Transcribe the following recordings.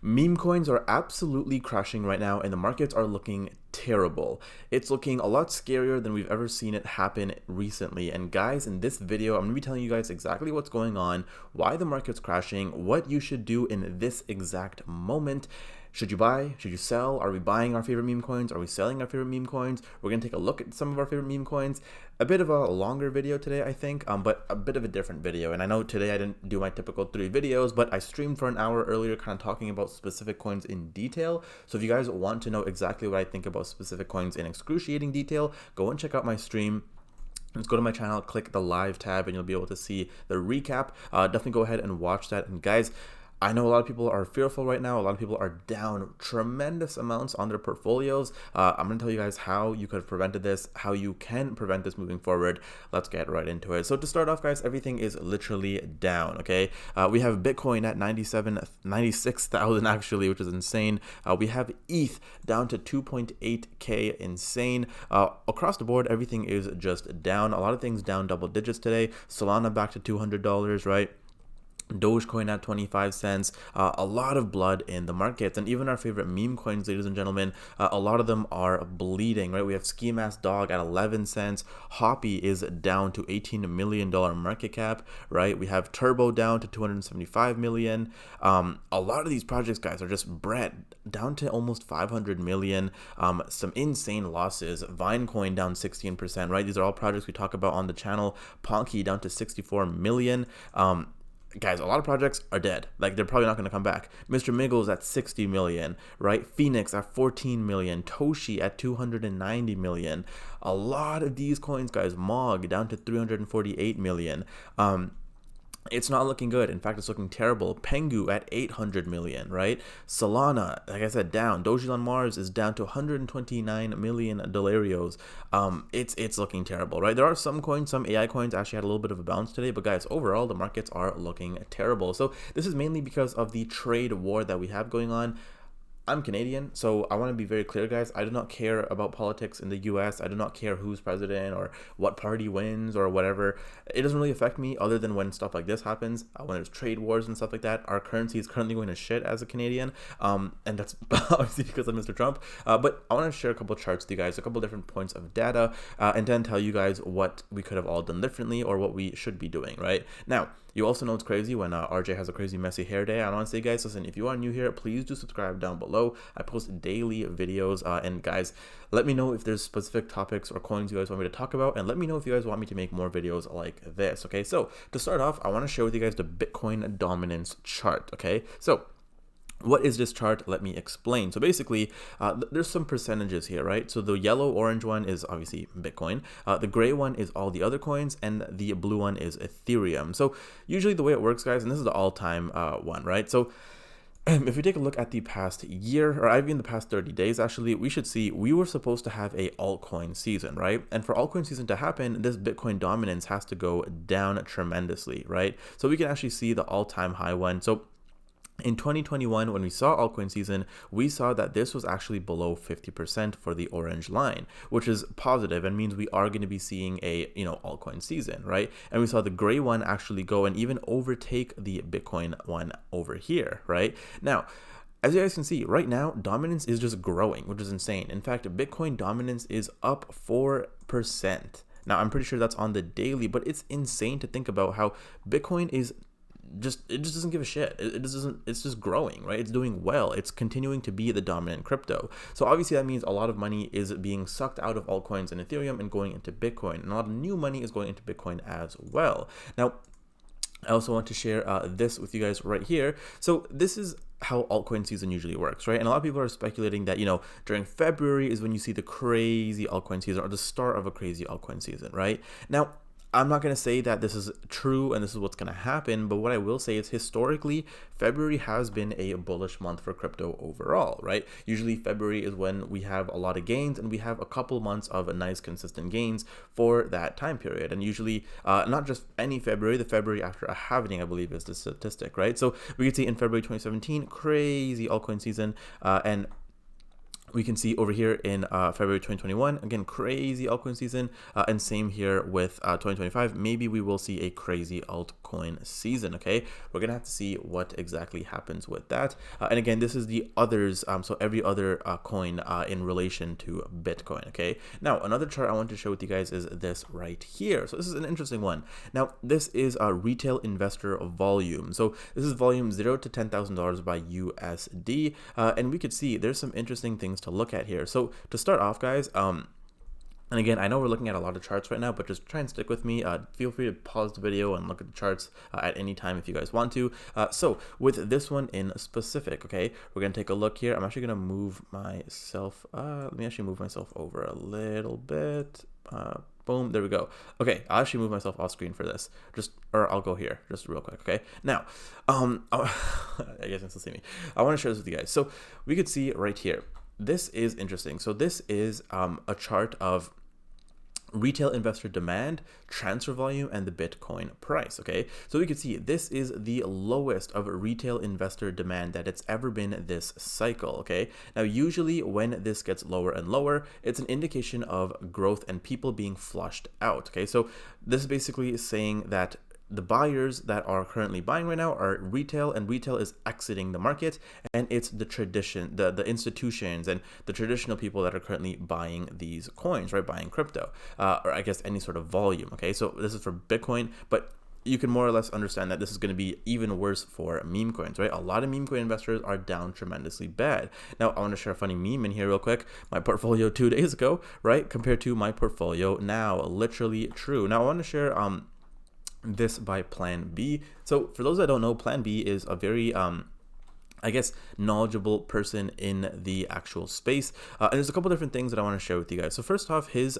Meme coins are absolutely crashing right now, and the markets are looking terrible. It's looking a lot scarier than we've ever seen it happen recently. And guys, in this video, I'm going to be telling you guys exactly what's going on, why the market's crashing, what you should do in this exact moment. Should you buy? Should you sell? Are we buying our favorite meme coins? Are we selling our favorite meme coins? We're going to take a look at some of our favorite meme coins. A bit of a longer video today, I think, but a bit of a different video. And I know today I didn't do my typical 3 videos, but I streamed for an hour earlier kind of talking about specific coins in detail. So if you guys want to know exactly what I think about specific coins in excruciating detail, go and check out my stream. Just go to my channel, click the live tab, and you'll be able to see the recap. Definitely go ahead and watch that. And guys, I know a lot of people are fearful right now. A lot of people are down tremendous amounts on their portfolios. I'm going to tell you guys how you could have prevented this, how you can prevent this moving forward. Let's get right into it. So to start off, guys, everything is literally down, okay? We have Bitcoin at 96,000 actually, which is insane. We have ETH down to 2.8K, insane. Across the board, everything is just down. A lot of things down double digits today. Solana back to $200, right? Dogecoin at 25 cents, a lot of blood in the markets, and even our favorite meme coins, ladies and gentlemen, a lot of them are bleeding, right? We have Ski Mask Dog at 11 cents, Hoppy is down to $18 million market cap, right? We have Turbo down to 275 million. A lot of these projects, guys, are just down to almost 500 million. Some insane losses. Vinecoin down 16%, right? These are all projects we talk about on the channel. Ponky down to 64 million. Guys, a lot of projects are dead. Like, they're probably not going to come back. Mr. Miggles at 60 million, right? Phoenix at 14 million. Toshi at 290 million. A lot of these coins, guys. Mog down to 348 million. It's not looking good. In fact, it's looking terrible. Pengu at 800 million, right? Solana, like I said, down. Doji on Mars is down to 129 million dolarios. It's looking terrible, right? There are some coins, some AI coins actually had a little bit of a bounce today, but guys, overall, the markets are looking terrible. So this is mainly because of the trade war that we have going on. I'm Canadian, so I want to be very clear, guys. I do not care about politics in the US. I do not care who's president or what party wins or whatever. It doesn't really affect me other than when stuff like this happens, when there's trade wars and stuff like that. Our currency is currently going to shit as a Canadian, and that's obviously because of Mr. Trump. But I want to share a couple charts with you guys, a couple different points of data, and then tell you guys what we could have all done differently or what we should be doing, right? Now, you also know it's crazy when RJ has a crazy messy hair day. I want to say, guys, listen, if you are new here, please do subscribe down below. I post daily videos, and guys, let me know if there's specific topics or coins you guys want me to talk about, and let me know if you guys want me to make more videos like this, okay? So to start off, I want to share with you guys the Bitcoin dominance chart, okay? So what is this chart? Let me explain. So basically, there's some percentages here, right? So the yellow-orange one is obviously Bitcoin. The gray one is all the other coins, and the blue one is Ethereum. So usually the way it works, guys, and this is the all-time one, right? So if we take a look at the past year, or even the past 30 days, actually, we should see we were supposed to have a altcoin season, right? And for altcoin season to happen, this Bitcoin dominance has to go down tremendously, right? So we can actually see the all-time high one. So in 2021, when we saw altcoin season, we saw that this was actually below 50% for the orange line, which is positive and means we are going to be seeing a, altcoin season, right? And we saw the gray one actually go and even overtake the Bitcoin one over here, right? Now, as you guys can see, right now, dominance is just growing, which is insane. In fact, Bitcoin dominance is up 4%. Now, I'm pretty sure that's on the daily, but it's insane to think about how Bitcoin is it just doesn't give a shit. It's just growing, right? It's doing well. It's continuing to be the dominant crypto. So obviously that means a lot of money is being sucked out of altcoins and Ethereum and going into Bitcoin. And a lot of new money is going into Bitcoin as well. Now, I also want to share this with you guys right here. So this is how altcoin season usually works, right? And a lot of people are speculating that, during February is when you see the crazy altcoin season or the start of a crazy altcoin season, right? Now, I'm not going to say that this is true and this is what's going to happen, but what I will say is historically, February has been a bullish month for crypto overall, right? Usually February is when we have a lot of gains and we have a couple months of a nice consistent gains for that time period. And usually not just any February, the February after a halving, I believe is the statistic, right? So we could see in February 2017, crazy altcoin season, and we can see over here in February 2021, again, crazy altcoin season, and same here with 2025. Maybe we will see a crazy altcoin season, okay? We're gonna have to see what exactly happens with that. And again, this is the others, so every other coin in relation to Bitcoin, okay? Now, another chart I want to share with you guys is this right here. So this is an interesting one. Now, this is a retail investor volume. So this is volume $0 to $10,000 by USD, and we could see there's some interesting things to look at here. So to start off, guys, and again, I know we're looking at a lot of charts right now, but just try and stick with me. Feel free to pause the video and look at the charts at any time if you guys want to. So with this one in specific, okay, we're going to take a look here. I'm actually going to move myself. Let me actually move myself over a little bit. Boom, there we go. Okay, I'll actually move myself off screen for this. Or I'll go here, just real quick, okay? Now, I guess you can still see me. I want to share this with you guys. So we could see right here. This is interesting. So this is a chart of retail investor demand, transfer volume, and the Bitcoin price, okay? So we can see this is the lowest of retail investor demand that it's ever been this cycle, okay? Now, usually when this gets lower and lower, it's an indication of growth and people being flushed out, okay? So this is basically saying that the buyers that are currently buying right now are retail, and retail is exiting the market, and it's the the institutions and the traditional people that are currently buying these coins, right? Buying crypto, or I guess any sort of volume, okay? So this is for Bitcoin, but you can more or less understand that this is going to be even worse for meme coins, right? A lot of meme coin investors are down tremendously bad. Now, I want to share a funny meme in here real quick. My portfolio 2 days ago, right? Compared to my portfolio now, literally true. Now, I want to share, this by Plan B. So for those that don't know, Plan B is a very I guess, knowledgeable person in the actual space. And there's a couple different things that I want to share with you guys. So first off, his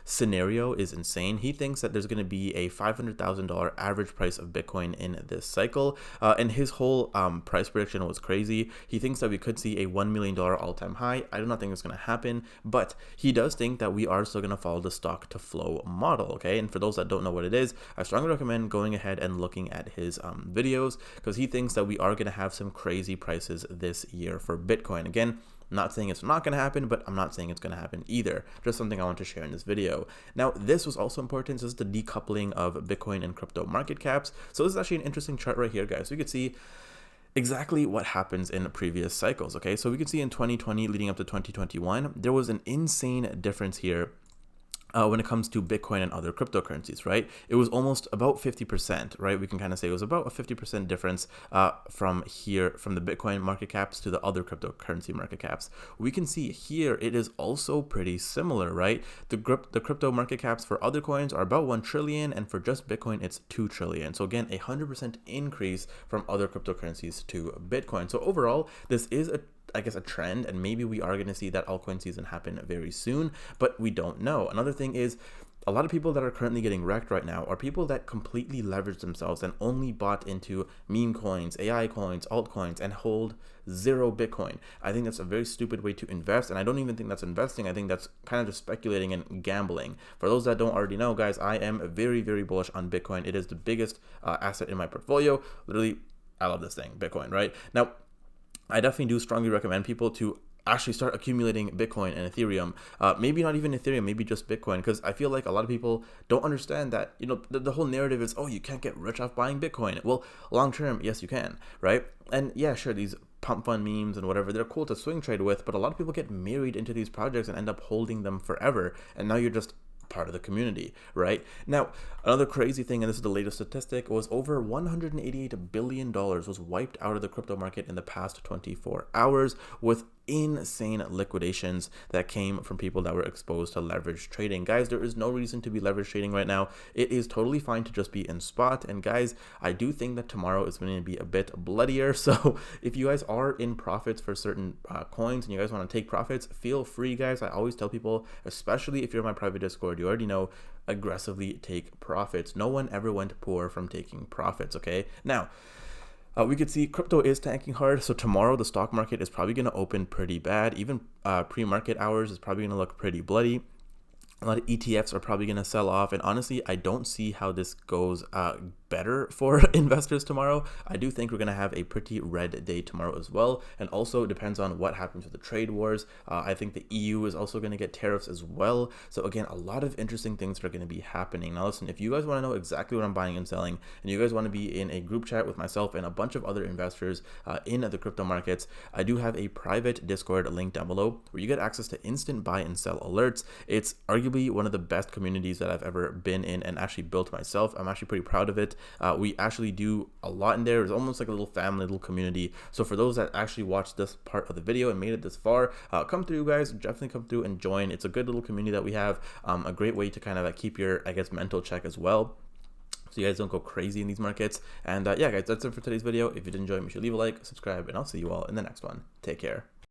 scenario is insane. He thinks that there's going to be a $500,000 average price of Bitcoin in this cycle. And his whole price prediction was crazy. He thinks that we could see a $1 million all-time high. I do not think it's going to happen, but he does think that we are still going to follow the stock to flow model, okay? And for those that don't know what it is, I strongly recommend going ahead and looking at his videos, because he thinks that we are going to have some crazy prices this year for Bitcoin. Again, I'm not saying it's not going to happen, but I'm not saying it's going to happen either. Just something I want to share in this video. Now, this was also important. This is the decoupling of Bitcoin and crypto market caps. So this is actually an interesting chart right here, guys. So you can see exactly what happens in previous cycles, okay? So we can see in 2020 leading up to 2021, there was an insane difference here when it comes to Bitcoin and other cryptocurrencies, right? It was almost about 50%, right? We can kind of say it was about a 50% difference from the Bitcoin market caps to the other cryptocurrency market caps. We can see here it is also pretty similar, right? The crypto market caps for other coins are about 1 trillion, and for just Bitcoin, it's 2 trillion. So again, 100% increase from other cryptocurrencies to Bitcoin. So overall, this is I guess a trend, and maybe we are going to see that altcoin season happen very soon, but we don't know. Another thing is, a lot of people that are currently getting wrecked right now are people that completely leverage themselves and only bought into meme coins, AI coins, altcoins, and hold 0 Bitcoin. I think that's a very stupid way to invest, and I don't even think that's investing. I think that's kind of just speculating and gambling. For those that don't already know, guys, I am very, very bullish on Bitcoin. It is the biggest asset in my portfolio. Literally, I love this thing, Bitcoin, right? Now, I definitely do strongly recommend people to actually start accumulating Bitcoin and Ethereum. Maybe not even Ethereum, maybe just Bitcoin, because I feel like a lot of people don't understand that, you know, the whole narrative is, oh, you can't get rich off buying Bitcoin. Well, long term, yes, you can, right? And yeah, sure, these pump fund memes and whatever, they're cool to swing trade with, but a lot of people get married into these projects and end up holding them forever. And now you're just part of the community, right? Now, another crazy thing, and this is the latest statistic, was over $188 billion was wiped out of the crypto market in the past 24 hours with insane liquidations that came from people that were exposed to leverage trading. Guys, there is no reason to be leverage trading right now. It is totally fine to just be in spot. And guys, I do think that tomorrow is going to be a bit bloodier. So if you guys are in profits for certain coins and you guys want to take profits, feel free, guys. I always tell people, especially if you're in my private Discord, you already know, aggressively take profits. No one ever went poor from taking profits, okay? Now, we could see crypto is tanking hard. So tomorrow the stock market is probably going to open pretty bad. Even pre-market hours is probably going to look pretty bloody. A lot of ETFs are probably going to sell off. And honestly, I don't see how this goes better for investors tomorrow. I do think we're going to have a pretty red day tomorrow as well. And also it depends on what happens with the trade wars. I think the EU is also going to get tariffs as well. So again, a lot of interesting things are going to be happening. Now listen, if you guys want to know exactly what I'm buying and selling, and you guys want to be in a group chat with myself and a bunch of other investors in the crypto markets, I do have a private Discord link down below where you get access to instant buy and sell alerts. It's arguably one of the best communities that I've ever been in and actually built myself. I'm actually pretty proud of it. We actually do a lot in there. It's almost like a little family, little community. So for those that actually watched this part of the video and made it this far, come through, guys. Definitely come through and join. It's a good little community that we have. A great way to kind of keep your, I guess, mental check as well, so you guys don't go crazy in these markets. And yeah, guys, that's it for today's video. If you did enjoy, make sure to leave a like, subscribe, and I'll see you all in the next one. Take care.